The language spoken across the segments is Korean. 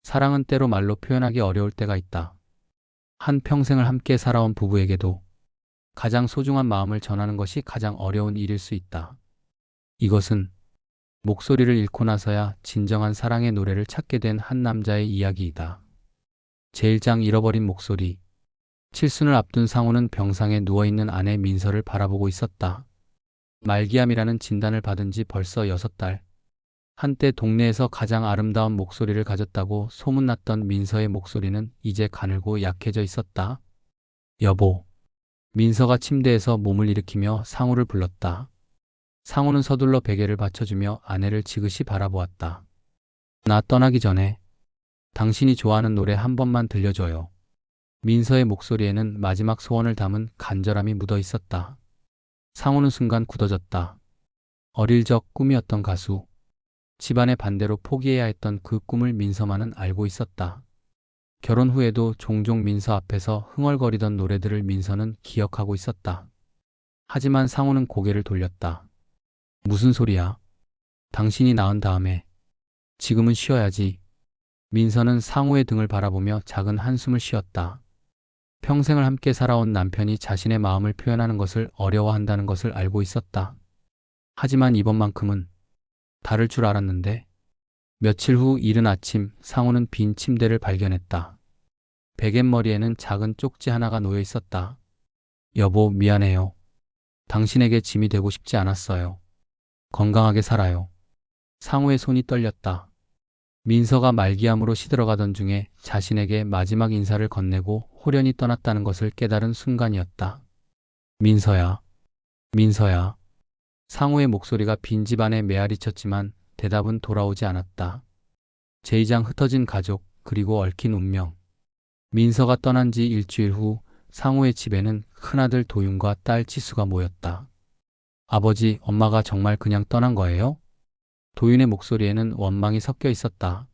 사랑은 때로 말로 표현하기 어려울 때가 있다. 한 평생을 함께 살아온 부부에게도 가장 소중한 마음을 전하는 것이 가장 어려운 일일 수 있다. 이것은 목소리를 잃고 나서야 진정한 사랑의 노래를 찾게 된 한 남자의 이야기이다. 제1장 잃어버린 목소리. 칠순을 앞둔 상우는 병상에 누워있는 아내 민서를 바라보고 있었다. 말기암이라는 진단을 받은 지 벌써 6달. 한때 동네에서 가장 아름다운 목소리를 가졌다고 소문났던 민서의 목소리는 이제 가늘고 약해져 있었다. 여보. 민서가 침대에서 몸을 일으키며 상우를 불렀다. 상우는 서둘러 베개를 받쳐주며 아내를 지그시 바라보았다. 나 떠나기 전에 당신이 좋아하는 노래 한 번만 들려줘요. 민서의 목소리에는 마지막 소원을 담은 간절함이 묻어 있었다. 상우는 순간 굳어졌다. 어릴 적 꿈이었던 가수. 집안의 반대로 포기해야 했던 그 꿈을 민서만은 알고 있었다. 결혼 후에도 종종 민서 앞에서 흥얼거리던 노래들을 민서는 기억하고 있었다. 하지만 상우는 고개를 돌렸다. 무슨 소리야? 당신이 낳은 다음에 지금은 쉬어야지. 민서는 상우의 등을 바라보며 작은 한숨을 쉬었다. 평생을 함께 살아온 남편이 자신의 마음을 표현하는 것을 어려워한다는 것을 알고 있었다. 하지만 이번만큼은 다를 줄 알았는데. 며칠 후 이른 아침 상우는 빈 침대를 발견했다. 베갯머리에는 작은 쪽지 하나가 놓여 있었다. 여보, 미안해요. 당신에게 짐이 되고 싶지 않았어요. 건강하게 살아요. 상우의 손이 떨렸다. 민서가 말기암으로 시들어가던 중에 자신에게 마지막 인사를 건네고 홀연히 떠났다는 것을 깨달은 순간이었다. 민서야, 민서야. 상우의 목소리가 빈 집안에 메아리쳤지만 대답은 돌아오지 않았다. 제2장 흩어진 가족, 그리고 얽힌 운명. 민서가 떠난 지 일주일 후 상우의 집에는 큰아들 도윤과 딸 지수가 모였다. 아버지, 엄마가 정말 그냥 떠난 거예요? 도윤의 목소리에는 원망이 섞여 있었다.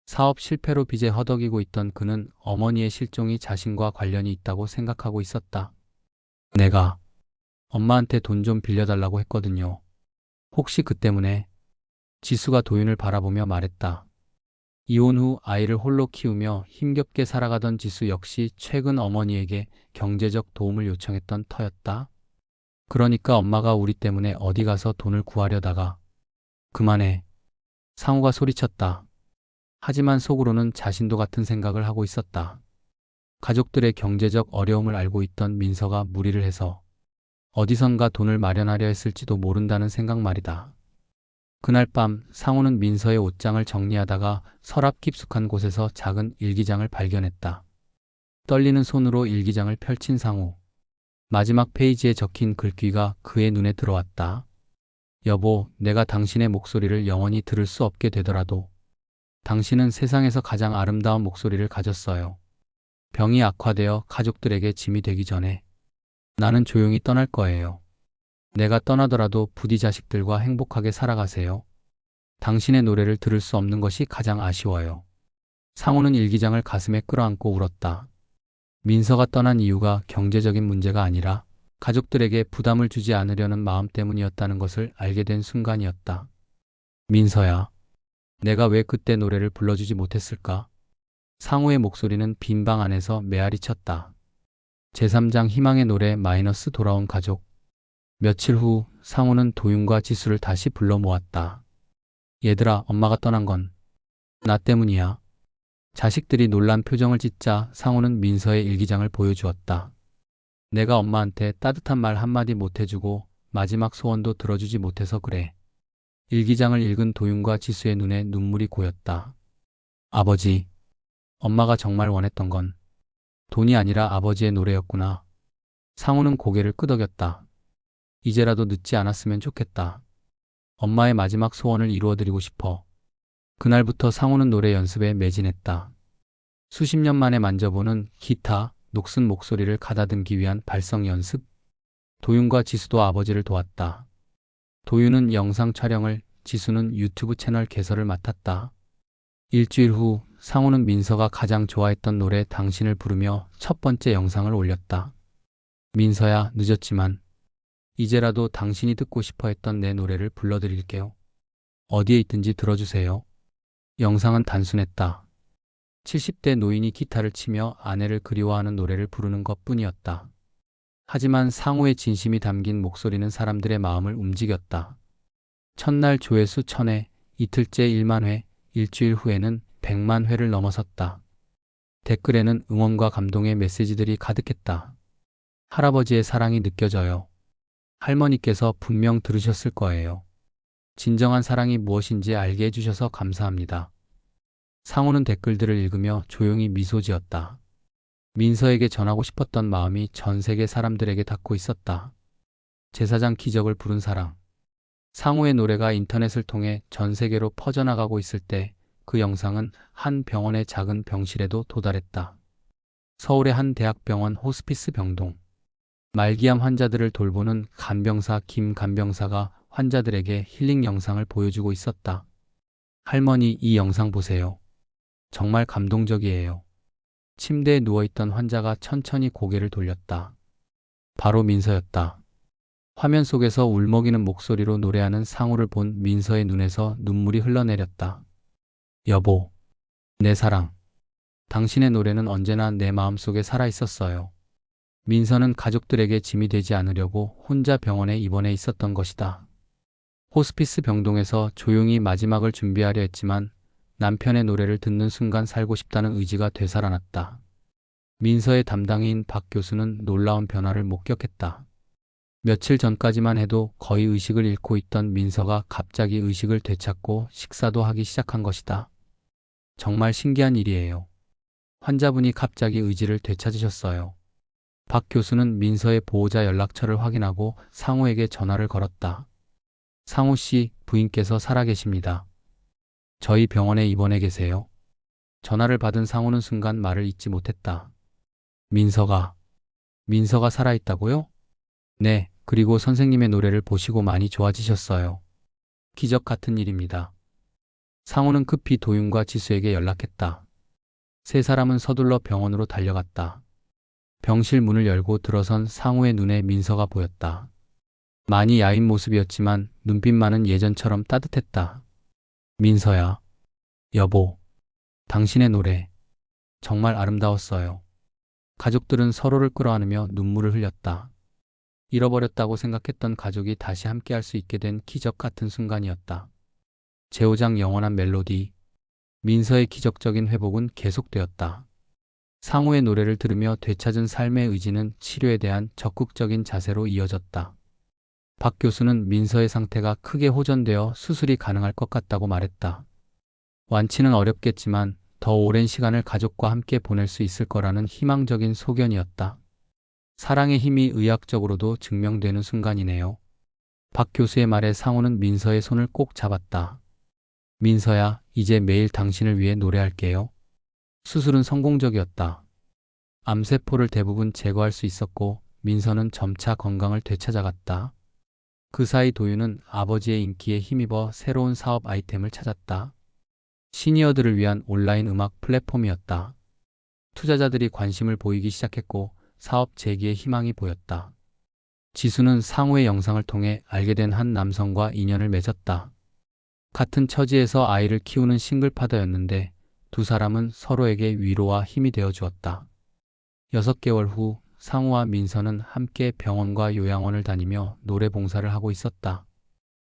사업 실패로 빚에 허덕이고 있던 그는 어머니의 실종이 자신과 관련이 있다고 생각하고 있었다. 내가 엄마한테 돈 좀 빌려달라고 했거든요. 혹시 그 때문에? 지수가 도윤을 바라보며 말했다. 이혼 후 아이를 홀로 키우며 힘겹게 살아가던 지수 역시 최근 어머니에게 경제적 도움을 요청했던 터였다. 그러니까 엄마가 우리 때문에 어디 가서 돈을 구하려다가. 그만해. 상우가 소리쳤다. 하지만 속으로는 자신도 같은 생각을 하고 있었다. 가족들의 경제적 어려움을 알고 있던 민서가 무리를 해서 어디선가 돈을 마련하려 했을지도 모른다는 생각 말이다. 그날 밤 상우는 민서의 옷장을 정리하다가 서랍 깊숙한 곳에서 작은 일기장을 발견했다. 떨리는 손으로 일기장을 펼친 상우. 마지막 페이지에 적힌 글귀가 그의 눈에 들어왔다. 여보, 내가 당신의 목소리를 영원히 들을 수 없게 되더라도 당신은 세상에서 가장 아름다운 목소리를 가졌어요. 병이 악화되어 가족들에게 짐이 되기 전에 나는 조용히 떠날 거예요. 내가 떠나더라도 부디 자식들과 행복하게 살아가세요. 당신의 노래를 들을 수 없는 것이 가장 아쉬워요. 상우는 일기장을 가슴에 끌어안고 울었다. 민서가 떠난 이유가 경제적인 문제가 아니라 가족들에게 부담을 주지 않으려는 마음 때문이었다는 것을 알게 된 순간이었다. 민서야, 내가 왜 그때 노래를 불러주지 못했을까? 상우의 목소리는 빈 방 안에서 메아리 쳤다. 제3장 희망의 노래 마이너스 돌아온 가족. 며칠 후 상우는 도윤과 지수를 다시 불러 모았다. 얘들아, 엄마가 떠난 건 나 때문이야. 자식들이 놀란 표정을 짓자 상우는 민서의 일기장을 보여주었다. 내가 엄마한테 따뜻한 말 한마디 못해주고 마지막 소원도 들어주지 못해서 그래. 일기장을 읽은 도윤과 지수의 눈에 눈물이 고였다. 아버지, 엄마가 정말 원했던 건 돈이 아니라 아버지의 노래였구나. 상우는 고개를 끄덕였다. 이제라도 늦지 않았으면 좋겠다. 엄마의 마지막 소원을 이루어드리고 싶어. 그날부터 상우는 노래 연습에 매진했다. 수십 년 만에 만져보는 기타, 녹슨 목소리를 가다듬기 위한 발성 연습. 도윤과 지수도 아버지를 도왔다. 도윤은 영상 촬영을, 지수는 유튜브 채널 개설을 맡았다. 일주일 후 상우는 민서가 가장 좋아했던 노래 당신을 부르며 첫 번째 영상을 올렸다. 민서야, 늦었지만 이제라도 당신이 듣고 싶어 했던 내 노래를 불러드릴게요. 어디에 있든지 들어주세요. 영상은 단순했다. 70대 노인이 기타를 치며 아내를 그리워하는 노래를 부르는 것뿐이었다. 하지만 상우의 진심이 담긴 목소리는 사람들의 마음을 움직였다. 첫날 조회수 1000회, 이틀째 1만 회, 일주일 후에는 100만 회를 넘어섰다. 댓글에는 응원과 감동의 메시지들이 가득했다. 할아버지의 사랑이 느껴져요. 할머니께서 분명 들으셨을 거예요. 진정한 사랑이 무엇인지 알게 해주셔서 감사합니다. 상우는 댓글들을 읽으며 조용히 미소 지었다. 민서에게 전하고 싶었던 마음이 전 세계 사람들에게 닿고 있었다. 제사장 기적을 부른 사랑. 상우의 노래가 인터넷을 통해 전 세계로 퍼져나가고 있을 때 그 영상은 한 병원의 작은 병실에도 도달했다. 서울의 한 대학병원 호스피스 병동. 말기암 환자들을 돌보는 간병사 김 간병사가 환자들에게 힐링 영상을 보여주고 있었다. 할머니, 이 영상 보세요. 정말 감동적이에요. 침대에 누워있던 환자가 천천히 고개를 돌렸다. 바로 민서였다. 화면 속에서 울먹이는 목소리로 노래하는 상우를 본 민서의 눈에서 눈물이 흘러내렸다. 여보, 내 사랑. 당신의 노래는 언제나 내 마음속에 살아있었어요. 민서는 가족들에게 짐이 되지 않으려고 혼자 병원에 입원해 있었던 것이다. 호스피스 병동에서 조용히 마지막을 준비하려 했지만 남편의 노래를 듣는 순간 살고 싶다는 의지가 되살아났다. 민서의 담당인 박 교수는 놀라운 변화를 목격했다. 며칠 전까지만 해도 거의 의식을 잃고 있던 민서가 갑자기 의식을 되찾고 식사도 하기 시작한 것이다. 정말 신기한 일이에요. 환자분이 갑자기 의지를 되찾으셨어요. 박 교수는 민서의 보호자 연락처를 확인하고 상우에게 전화를 걸었다. 상우 씨, 부인께서 살아계십니다. 저희 병원에 입원해 계세요. 전화를 받은 상우는 순간 말을 잇지 못했다. 민서가 살아있다고요? 네, 그리고 선생님의 노래를 보시고 많이 좋아지셨어요. 기적 같은 일입니다. 상우는 급히 도윤과 지수에게 연락했다. 세 사람은 서둘러 병원으로 달려갔다. 병실 문을 열고 들어선 상우의 눈에 민서가 보였다. 많이 야윈 모습이었지만 눈빛만은 예전처럼 따뜻했다. 민서야, 여보, 당신의 노래 정말 아름다웠어요. 가족들은 서로를 끌어안으며 눈물을 흘렸다. 잃어버렸다고 생각했던 가족이 다시 함께할 수 있게 된 기적 같은 순간이었다. 제5장 영원한 멜로디. 민서의 기적적인 회복은 계속되었다. 상우의 노래를 들으며 되찾은 삶의 의지는 치료에 대한 적극적인 자세로 이어졌다. 박 교수는 민서의 상태가 크게 호전되어 수술이 가능할 것 같다고 말했다. 완치는 어렵겠지만 더 오랜 시간을 가족과 함께 보낼 수 있을 거라는 희망적인 소견이었다. 사랑의 힘이 의학적으로도 증명되는 순간이네요. 박 교수의 말에 상우는 민서의 손을 꼭 잡았다. 민서야, 이제 매일 당신을 위해 노래할게요. 수술은 성공적이었다. 암세포를 대부분 제거할 수 있었고 민서는 점차 건강을 되찾아갔다. 그 사이 도윤은 아버지의 인기에 힘입어 새로운 사업 아이템을 찾았다. 시니어들을 위한 온라인 음악 플랫폼이었다. 투자자들이 관심을 보이기 시작했고 사업 재기에 희망이 보였다. 지수는 상우의 영상을 통해 알게 된 한 남성과 인연을 맺었다. 같은 처지에서 아이를 키우는 싱글파더였는데 두 사람은 서로에게 위로와 힘이 되어 주었다. 6개월 후 상우와 민서는 함께 병원과 요양원을 다니며 노래 봉사를 하고 있었다.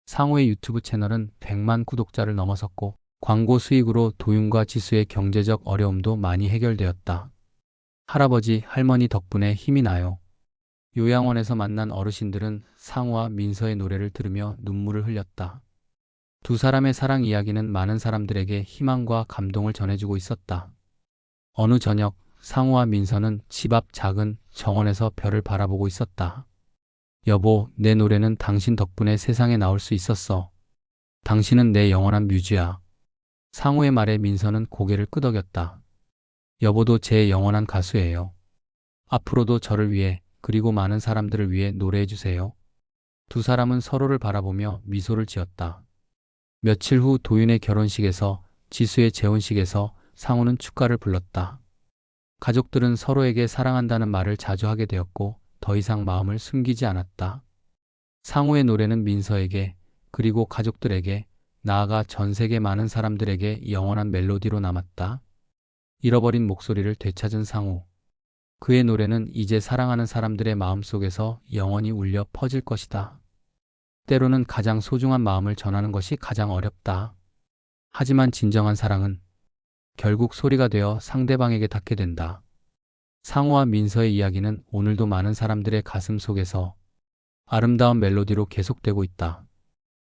상우의 유튜브 채널은 100만 구독자를 넘어섰고 광고 수익으로 도윤과 지수의 경제적 어려움도 많이 해결되었다. 할아버지, 할머니 덕분에 힘이 나요. 요양원에서 만난 어르신들은 상우와 민서의 노래를 들으며 눈물을 흘렸다. 두 사람의 사랑 이야기는 많은 사람들에게 희망과 감동을 전해주고 있었다. 어느 저녁 상우와 민서는 집 앞 작은 정원에서 별을 바라보고 있었다. 여보, 내 노래는 당신 덕분에 세상에 나올 수 있었어. 당신은 내 영원한 뮤즈야. 상우의 말에 민서는 고개를 끄덕였다. 여보도 제 영원한 가수예요. 앞으로도 저를 위해 그리고 많은 사람들을 위해 노래해주세요. 두 사람은 서로를 바라보며 미소를 지었다. 며칠 후 도윤의 결혼식에서 지수의 재혼식에서 상우는 축가를 불렀다. 가족들은 서로에게 사랑한다는 말을 자주 하게 되었고 더 이상 마음을 숨기지 않았다. 상우의 노래는 민서에게 그리고 가족들에게 나아가 전 세계 많은 사람들에게 영원한 멜로디로 남았다. 잃어버린 목소리를 되찾은 상우. 그의 노래는 이제 사랑하는 사람들의 마음속에서 영원히 울려 퍼질 것이다. 때로는 가장 소중한 마음을 전하는 것이 가장 어렵다. 하지만 진정한 사랑은 결국 소리가 되어 상대방에게 닿게 된다. 상우와 민서의 이야기는 오늘도 많은 사람들의 가슴 속에서 아름다운 멜로디로 계속되고 있다.